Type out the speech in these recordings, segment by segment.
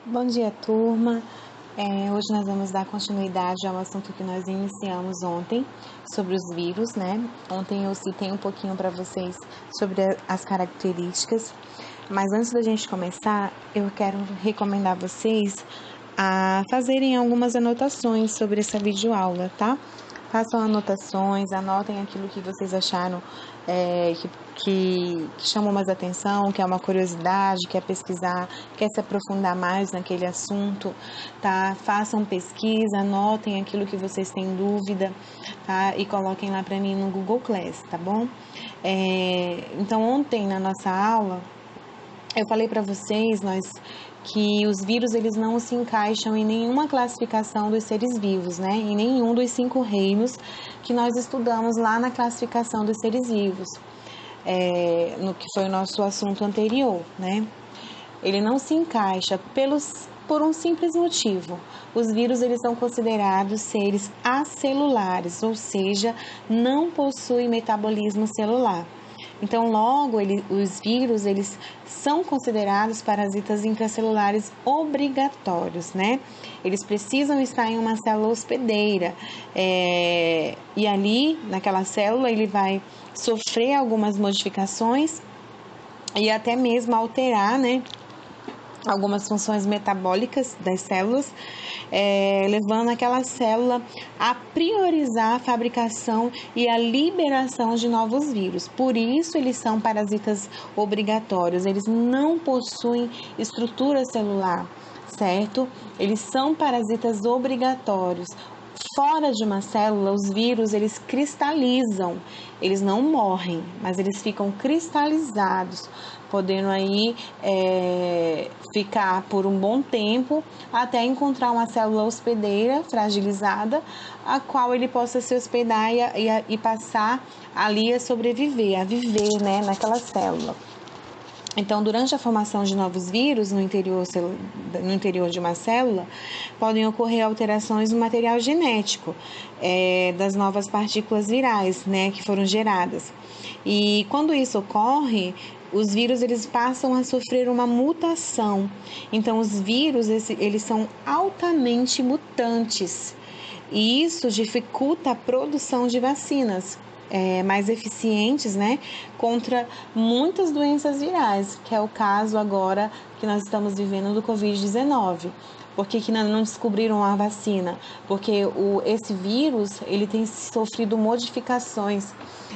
Bom dia, turma. Hoje nós vamos dar continuidade ao assunto que nós iniciamos ontem, sobre os vírus, né? Ontem eu citei um pouquinho para vocês sobre as características, mas antes da gente começar, eu quero recomendar vocês a fazerem algumas anotações sobre essa videoaula, tá? Façam anotações, anotem aquilo que vocês acharam que chamou mais atenção, que é uma curiosidade, quer pesquisar, quer se aprofundar mais naquele assunto, tá? Façam pesquisa, anotem aquilo que vocês têm dúvida, tá? E coloquem lá para mim no Google Class, tá bom? Então, ontem na nossa aula, eu falei para vocês, que os vírus eles não se encaixam em nenhuma classificação dos seres vivos, né? Em nenhum dos 5 reinos que nós estudamos lá na classificação dos seres vivos, no que foi o nosso assunto anterior, né? Ele não se encaixa por um simples motivo. Os vírus eles são considerados seres acelulares, ou seja, não possuem metabolismo celular. Então, logo, os vírus, eles são considerados parasitas intracelulares obrigatórios, né? Eles precisam estar em uma célula hospedeira, e ali, naquela célula, ele vai sofrer algumas modificações e até mesmo alterar, né, algumas funções metabólicas das células, levando aquela célula a priorizar a fabricação e a liberação de novos vírus. Por isso, eles são parasitas obrigatórios, eles não possuem estrutura celular, certo? Eles são parasitas obrigatórios. Fora de uma célula, os vírus, eles cristalizam, eles não morrem, mas eles ficam cristalizados, podendo aí ficar por um bom tempo até encontrar uma célula hospedeira fragilizada, a qual ele possa se hospedar e passar ali a sobreviver, a viver, né, naquela célula. Então, durante a formação de novos vírus no interior de uma célula, podem ocorrer alterações no material genético das novas partículas virais, né, que foram geradas. E quando isso ocorre, os vírus eles passam a sofrer uma mutação. Então, os vírus eles são altamente mutantes. E isso dificulta a produção de vacinas mais eficientes, né, contra muitas doenças virais, que é o caso agora que nós estamos vivendo do Covid-19. Por que não descobriram a vacina? Porque esse vírus ele tem sofrido modificações,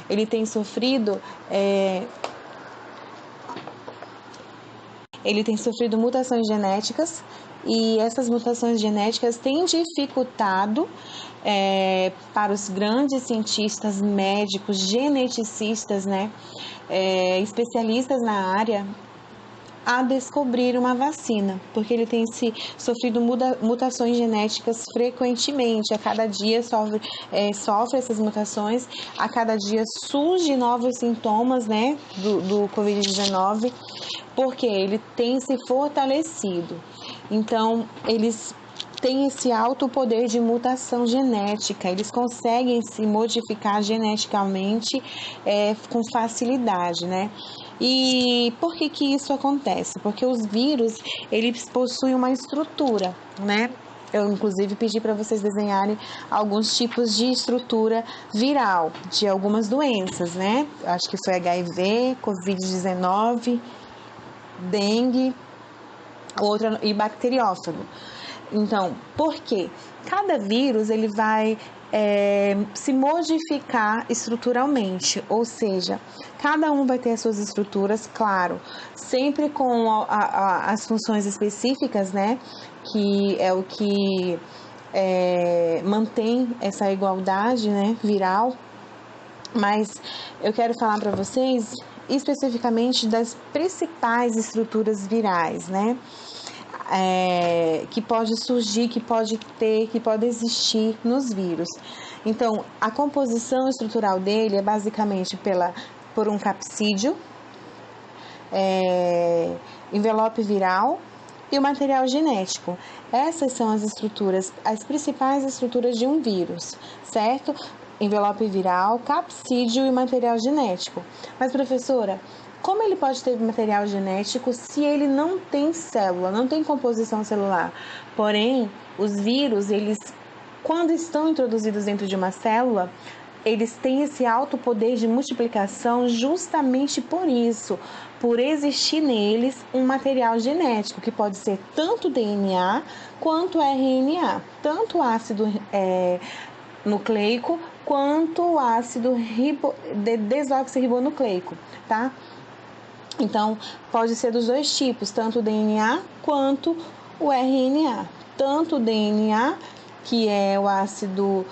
ele tem sofrido mutações genéticas, e essas mutações genéticas têm dificultado para os grandes cientistas, médicos, geneticistas, né, especialistas na área, a descobrir uma vacina, porque ele tem sofrido mutações genéticas frequentemente. A cada dia sofre essas mutações, a cada dia surgem novos sintomas, né, do Covid-19, porque ele tem se fortalecido. Então, eles têm esse alto poder de mutação genética, eles conseguem se modificar geneticamente com facilidade, né? E por que isso acontece? Porque os vírus, eles possuem uma estrutura, né? Eu, inclusive, pedi para vocês desenharem alguns tipos de estrutura viral de algumas doenças, né? Acho que foi HIV, Covid-19, dengue, outra e bacteriófago. Então, por quê? Cada vírus ele vai se modificar estruturalmente, ou seja, cada um vai ter as suas estruturas, claro, sempre com as funções específicas, né? Que é o que mantém essa igualdade, né, viral. Mas eu quero falar para vocês especificamente das principais estruturas virais, né? Que pode surgir, que pode existir nos vírus. Então, a composição estrutural dele é basicamente por um capsídeo, envelope viral e o material genético. Essas são as principais estruturas de um vírus, certo? Envelope viral, capsídeo e material genético. Mas, professora, Como ele pode ter material genético se ele não tem célula, não tem composição celular? Porém, os vírus, eles, quando estão introduzidos dentro de uma célula, eles têm esse alto poder de multiplicação justamente por isso, por existir neles um material genético, que pode ser tanto DNA quanto RNA, tanto ácido nucleico quanto ácido desoxirribonucleico, tá? Então, pode ser dos dois tipos, tanto o DNA quanto o RNA. Tanto o DNA, que é o ácido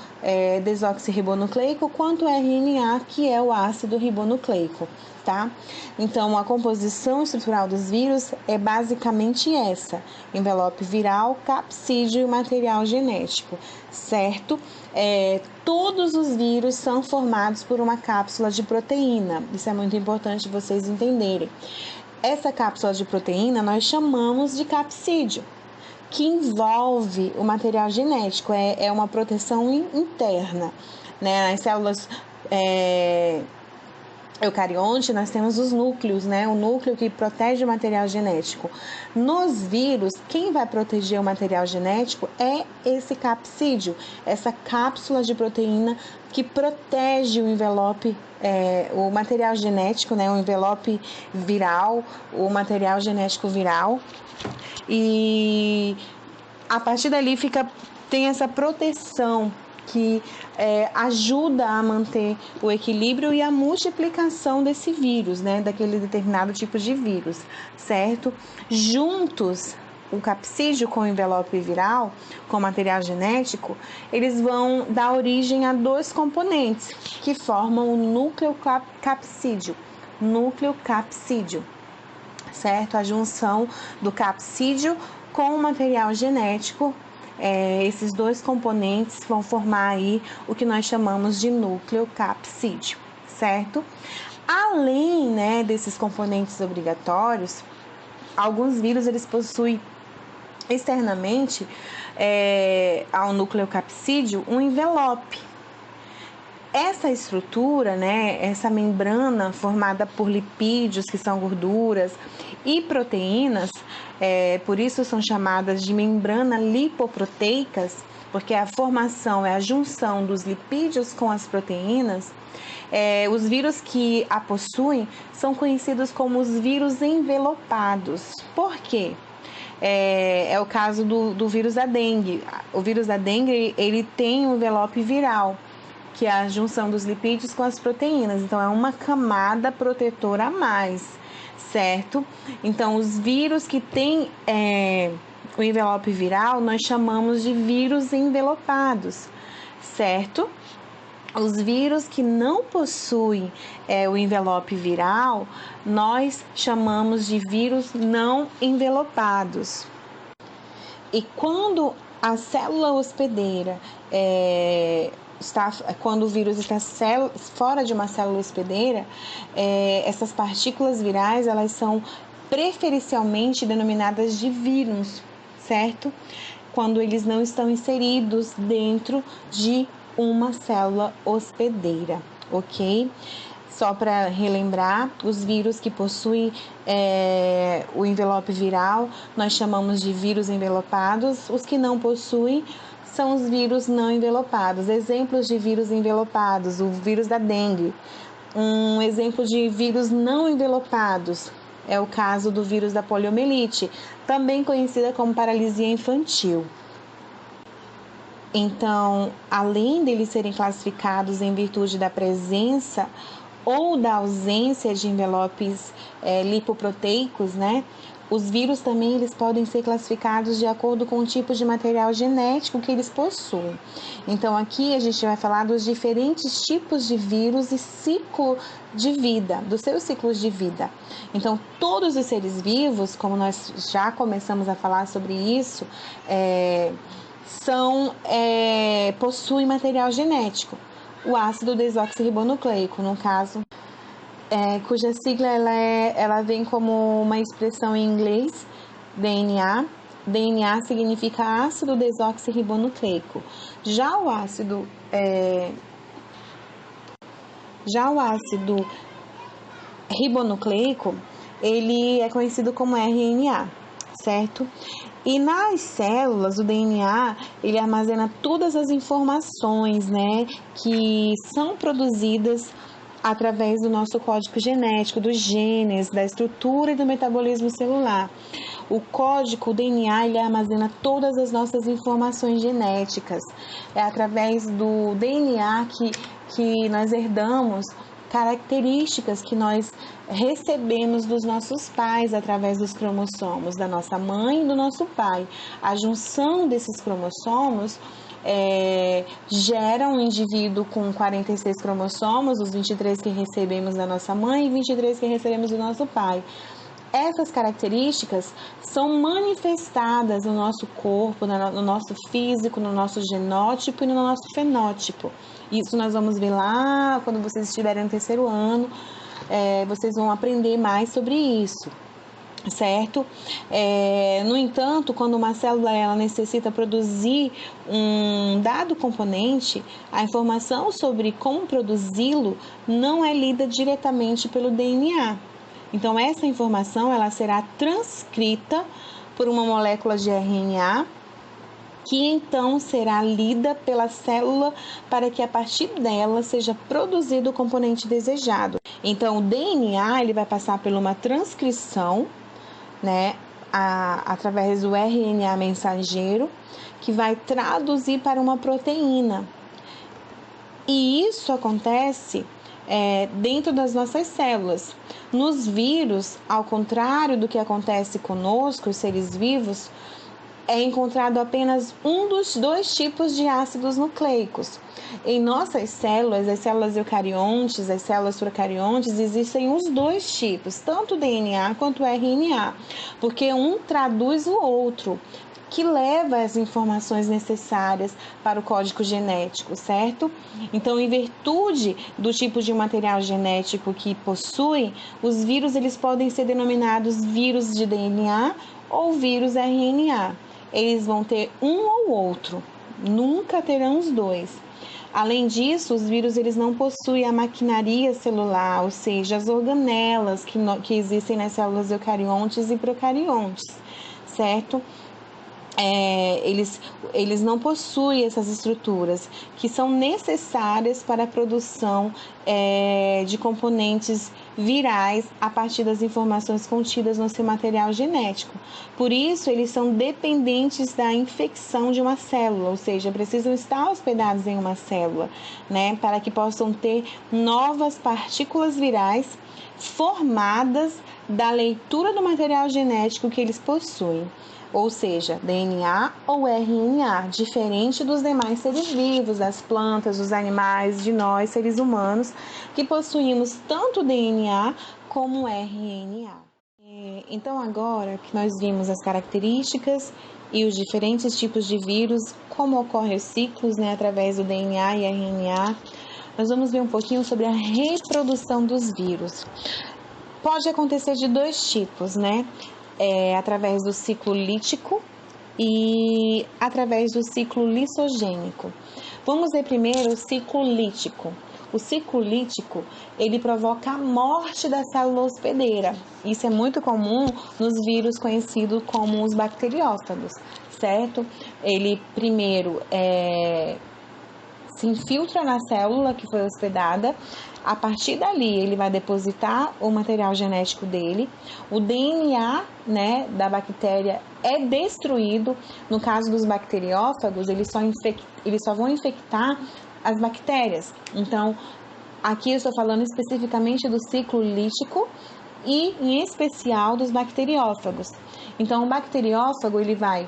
desoxirribonucleico, quanto o RNA, que é o ácido ribonucleico, tá? Então, a composição estrutural dos vírus é basicamente essa: envelope viral, capsídeo e material genético, certo? Todos os vírus são formados por uma cápsula de proteína. Isso é muito importante vocês entenderem. Essa cápsula de proteína nós chamamos de capsídeo, que envolve o material genético, é uma proteção interna, né? Nas células eucarionte, nós temos os núcleos, né? O núcleo que protege o material genético. Nos vírus, quem vai proteger o material genético é esse capsídeo, essa cápsula de proteína que protege o envelope, o material genético, né? O envelope viral, o material genético viral. E a partir dali tem essa proteção que ajuda a manter o equilíbrio e a multiplicação desse vírus, né, daquele determinado tipo de vírus, certo? Juntos, o capsídeo com o envelope viral, com o material genético, eles vão dar origem a dois componentes que formam o núcleo capsídeo, certo? A junção do capsídeo com o material genético, esses dois componentes vão formar aí o que nós chamamos de núcleo capsídeo, certo? Além, né, desses componentes obrigatórios, alguns vírus eles possuem externamente ao núcleo capsídeo um envelope. Essa estrutura, né, essa membrana formada por lipídios, que são gorduras, e proteínas, por isso são chamadas de membrana lipoproteicas, porque a formação é a junção dos lipídios com as proteínas. Os vírus que a possuem são conhecidos como os vírus envelopados. Por quê? É o caso do vírus da dengue. O vírus da dengue, ele tem um envelope viral, que é a junção dos lipídios com as proteínas. Então, é uma camada protetora a mais, certo? Então, os vírus que têm o envelope viral, nós chamamos de vírus envelopados, certo? Os vírus que não possuem o envelope viral, nós chamamos de vírus não envelopados. E quando a célula hospedeira quando o vírus está fora de uma célula hospedeira, essas partículas virais, elas são preferencialmente denominadas de vírus, certo? Quando eles não estão inseridos dentro de uma célula hospedeira, ok? Só para relembrar, os vírus que possuem o envelope viral, nós chamamos de vírus envelopados. Os que não possuem são os vírus não envelopados. Exemplos de vírus envelopados: o vírus da dengue. Um exemplo de vírus não envelopados é o caso do vírus da poliomielite, também conhecida como paralisia infantil. Então, além deles serem classificados em virtude da presença ou da ausência de envelopes lipoproteicos, né? Os vírus também eles podem ser classificados de acordo com o tipo de material genético que eles possuem. Então, aqui a gente vai falar dos diferentes tipos de vírus e ciclo de vida, dos seus ciclos de vida. Então, todos os seres vivos, como nós já começamos a falar sobre isso, possuem material genético. O ácido desoxirribonucleico, no caso, cuja sigla ela vem como uma expressão em inglês, DNA. DNA significa ácido desoxirribonucleico. Já o ácido ribonucleico, ele é conhecido como RNA, certo? E nas células, o DNA, ele armazena todas as informações, né, que são produzidas através do nosso código genético, dos genes, da estrutura e do metabolismo celular. O código, o DNA, ele armazena todas as nossas informações genéticas. É através do DNA que nós herdamos características que nós recebemos dos nossos pais através dos cromossomos, da nossa mãe e do nosso pai. A junção desses cromossomos gera um indivíduo com 46 cromossomos, os 23 que recebemos da nossa mãe e 23 que recebemos do nosso pai. Essas características são manifestadas no nosso corpo, no nosso físico, no nosso genótipo e no nosso fenótipo. Isso nós vamos ver lá quando vocês estiverem no terceiro ano, vocês vão aprender mais sobre isso, certo? No entanto, quando uma célula ela necessita produzir um dado componente, a informação sobre como produzi-lo não é lida diretamente pelo DNA. Então, essa informação ela será transcrita por uma molécula de RNA, que então será lida pela célula para que a partir dela seja produzido o componente desejado. Então, o DNA ele vai passar por uma transcrição, né, através do RNA mensageiro, que vai traduzir para uma proteína. E isso acontece dentro das nossas células. Nos vírus, ao contrário do que acontece conosco, os seres vivos, é encontrado apenas um dos dois tipos de ácidos nucleicos. Em nossas células, as células eucariontes, as células procariontes, existem os dois tipos, tanto o DNA quanto o RNA, porque um traduz o outro, que leva as informações necessárias para o código genético, certo? Então, em virtude do tipo de material genético que possuem, os vírus eles podem ser denominados vírus de DNA ou vírus RNA. Eles vão ter um ou outro, nunca terão os dois. Além disso, os vírus eles não possuem a maquinaria celular, ou seja, as organelas que existem nas células eucariontes e procariontes, certo? Eles não possuem essas estruturas que são necessárias para a produção de componentes virais a partir das informações contidas no seu material genético. Por isso, eles são dependentes da infecção de uma célula, ou seja, precisam estar hospedados em uma célula, né, para que possam ter novas partículas virais formadas da leitura do material genético que eles possuem. Ou seja, DNA ou RNA, diferente dos demais seres vivos, das plantas, dos animais, de nós, seres humanos, que possuímos tanto DNA como RNA. Então, agora que nós vimos as características e os diferentes tipos de vírus, como ocorrem os ciclos, né, através do DNA e RNA, nós vamos ver um pouquinho sobre a reprodução dos vírus. Pode acontecer de dois tipos, né? Através do ciclo lítico e através do ciclo lisogênico. Vamos ver primeiro o ciclo lítico. O ciclo lítico, ele provoca a morte da célula hospedeira. Isso é muito comum nos vírus conhecidos como os bacteriófagos, certo? Ele primeiro se infiltra na célula que foi hospedada. A partir dali, ele vai depositar o material genético dele. O DNA, né, da bactéria é destruído. No caso dos bacteriófagos, eles só vão infectar as bactérias. Então, aqui eu estou falando especificamente do ciclo lítico e, em especial, dos bacteriófagos. Então, o bacteriófago ele vai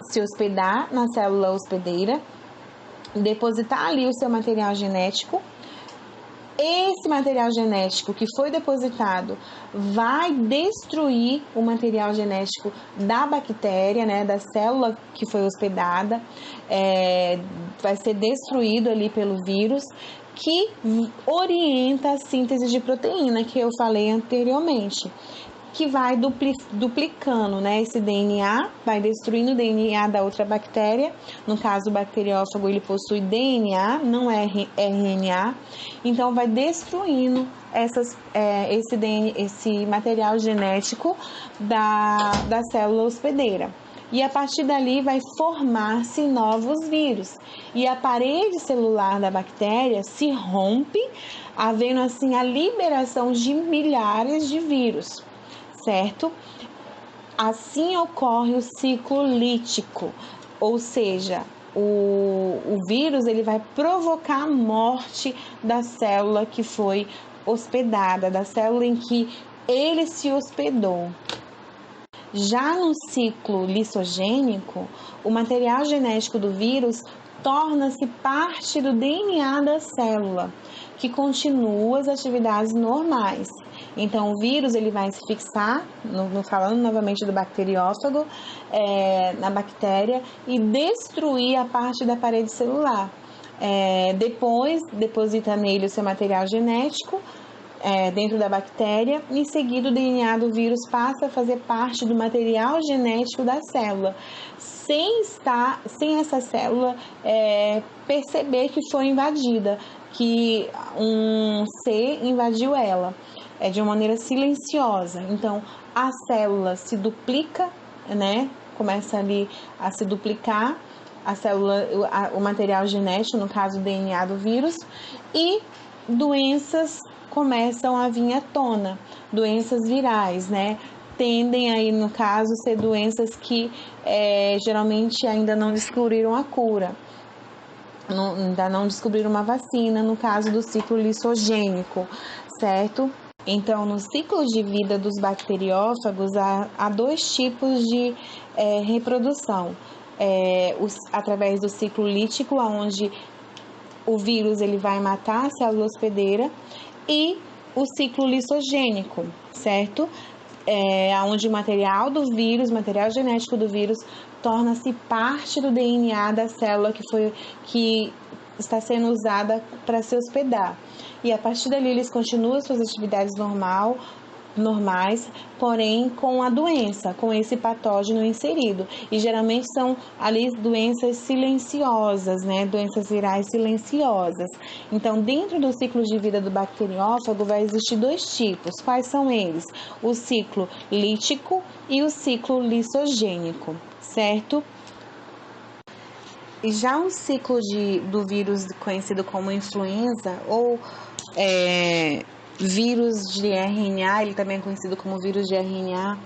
se hospedar na célula hospedeira, depositar ali o seu material genético. Esse material genético que foi depositado vai destruir o material genético da bactéria, né, da célula que foi hospedada, vai ser destruído ali pelo vírus, que orienta a síntese de proteína, que eu falei anteriormente. que vai duplicando, né? Esse DNA vai destruindo o DNA da outra bactéria. No caso, o bacteriófago, ele possui DNA, não é RNA. Então, vai destruindo esse material genético da célula hospedeira. E a partir dali vai formar-se novos vírus. E a parede celular da bactéria se rompe, havendo assim a liberação de milhares de vírus, certo? Assim ocorre o ciclo lítico, ou seja, o vírus ele vai provocar a morte da célula que foi hospedada, da célula em que ele se hospedou. Já no ciclo lisogênico, o material genético do vírus torna-se parte do DNA da célula, que continua as atividades normais. Então, o vírus ele vai se fixar, falando novamente do bacteriófago, na bactéria e destruir a parte da parede celular. Depois, deposita nele o seu material genético, dentro da bactéria, em seguida o DNA do vírus passa a fazer parte do material genético da célula, sem essa célula perceber que foi invadida, que um ser invadiu ela, de uma maneira silenciosa. Então, a célula se duplica, né? Começa ali a se duplicar, a célula, o material genético, no caso o DNA do vírus, e doenças começam a vir à tona, doenças virais, né? Tendem aí, no caso, ser doenças que geralmente ainda não descobriram a cura, ainda não descobriram uma vacina, no caso do ciclo lisogênico, certo? Então, no ciclo de vida dos bacteriófagos, há dois tipos de reprodução. Através do ciclo lítico, onde o vírus ele vai matar a célula hospedeira, e o ciclo lisogênico, certo? Onde o material do vírus, material genético do vírus, torna-se parte do DNA da célula que está sendo usada para se hospedar. E a partir dali eles continuam suas atividades normais, porém com a doença, com esse patógeno inserido. E geralmente são ali doenças silenciosas, né? Doenças virais silenciosas. Então, dentro do ciclo de vida do bacteriófago vai existir dois tipos. Quais são eles? O ciclo lítico e o ciclo lisogênico, certo? E já o ciclo do vírus conhecido como influenza ou vírus de RNA, ele também é conhecido como vírus de RNA.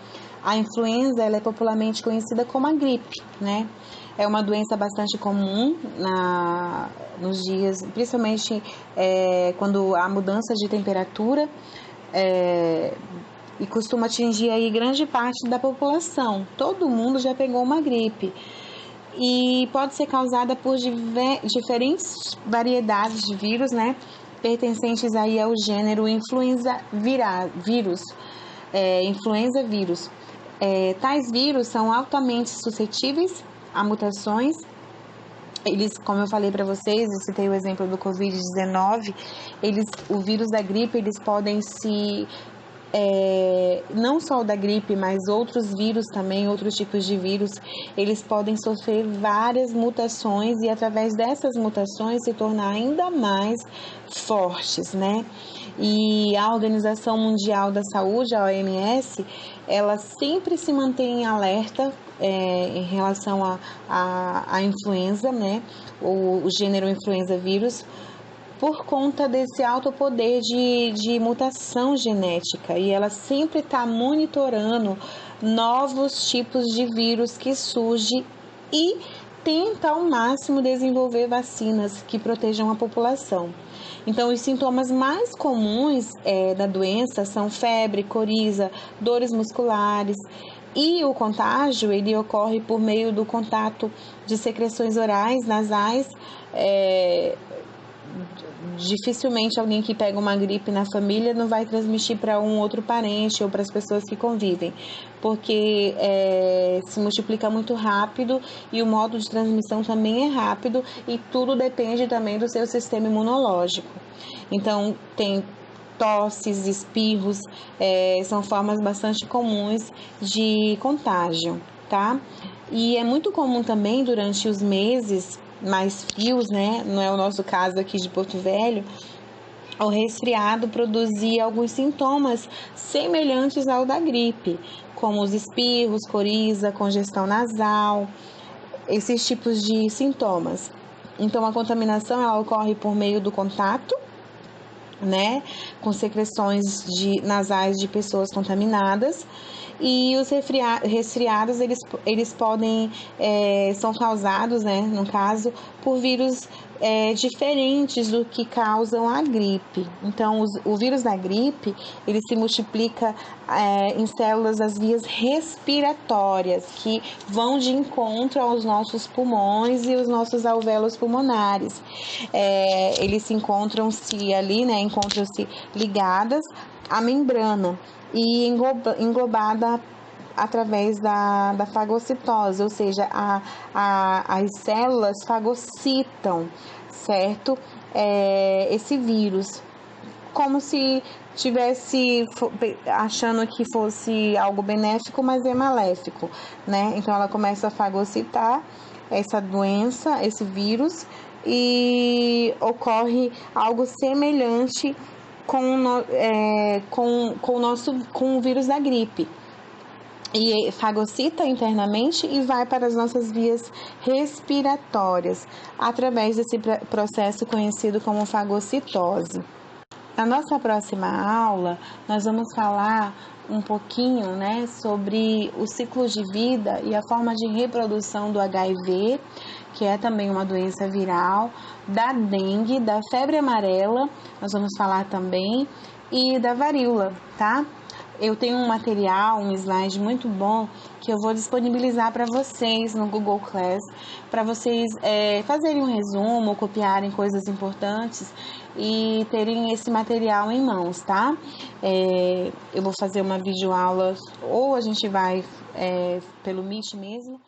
A influenza ela é popularmente conhecida como a gripe, né? É uma doença bastante comum nos dias, principalmente quando há mudança de temperatura, e costuma atingir aí grande parte da população. Todo mundo já pegou uma gripe. E pode ser causada por diferentes variedades de vírus, né? Pertencentes aí ao gênero influenza vírus. Tais vírus são altamente suscetíveis a mutações. Eles, como eu falei para vocês, eu citei o exemplo do Covid-19, o vírus da gripe, eles podem não só o da gripe, mas outros vírus também, outros tipos de vírus, eles podem sofrer várias mutações e através dessas mutações se tornar ainda mais fortes, né? E a Organização Mundial da Saúde, a OMS, ela sempre se mantém em alerta em relação à influenza, né? O gênero influenza vírus, por conta desse alto poder de mutação genética, e ela sempre está monitorando novos tipos de vírus que surgem e tenta ao máximo desenvolver vacinas que protejam a população. Então, os sintomas mais comuns da doença são febre, coriza, dores musculares, e o contágio ele ocorre por meio do contato de secreções orais, nasais. Dificilmente alguém que pega uma gripe na família não vai transmitir para um outro parente ou para as pessoas que convivem, porque se multiplica muito rápido e o modo de transmissão também é rápido, e tudo depende também do seu sistema imunológico. Então, tem tosses, espirros, são formas bastante comuns de contágio, tá? E é muito comum também durante os meses mais frios, né? Não é o nosso caso aqui de Porto Velho, o resfriado produzir alguns sintomas semelhantes ao da gripe, como os espirros, coriza, congestão nasal, esses tipos de sintomas. Então, a contaminação ela ocorre por meio do contato, né, com secreções nasais de pessoas contaminadas, e os resfriados eles podem são causados, né, no caso, por vírus diferentes do que causam a gripe. Então, o vírus da gripe ele se multiplica em células das vias respiratórias que vão de encontro aos nossos pulmões e os nossos alvéolos pulmonares. Eles se encontram-se ali, né, encontram-se ligadas à membrana e englobada através da fagocitose, ou seja, as células fagocitam, certo? Esse vírus, como se tivesse achando que fosse algo benéfico, mas é maléfico, né? Então ela começa a fagocitar essa doença, esse vírus, e ocorre algo semelhante com o vírus da gripe. E fagocita internamente e vai para as nossas vias respiratórias, através desse processo conhecido como fagocitose. Na nossa próxima aula, nós vamos falar um pouquinho, né, sobre o ciclo de vida e a forma de reprodução do HIV, que é também uma doença viral, da dengue, da febre amarela, nós vamos falar também, e da varíola, tá? Eu tenho um material, um slide muito bom que eu vou disponibilizar para vocês no Google Class, para vocês fazerem um resumo, copiarem coisas importantes e terem esse material em mãos, tá? Eu vou fazer uma videoaula ou a gente vai pelo Meet mesmo,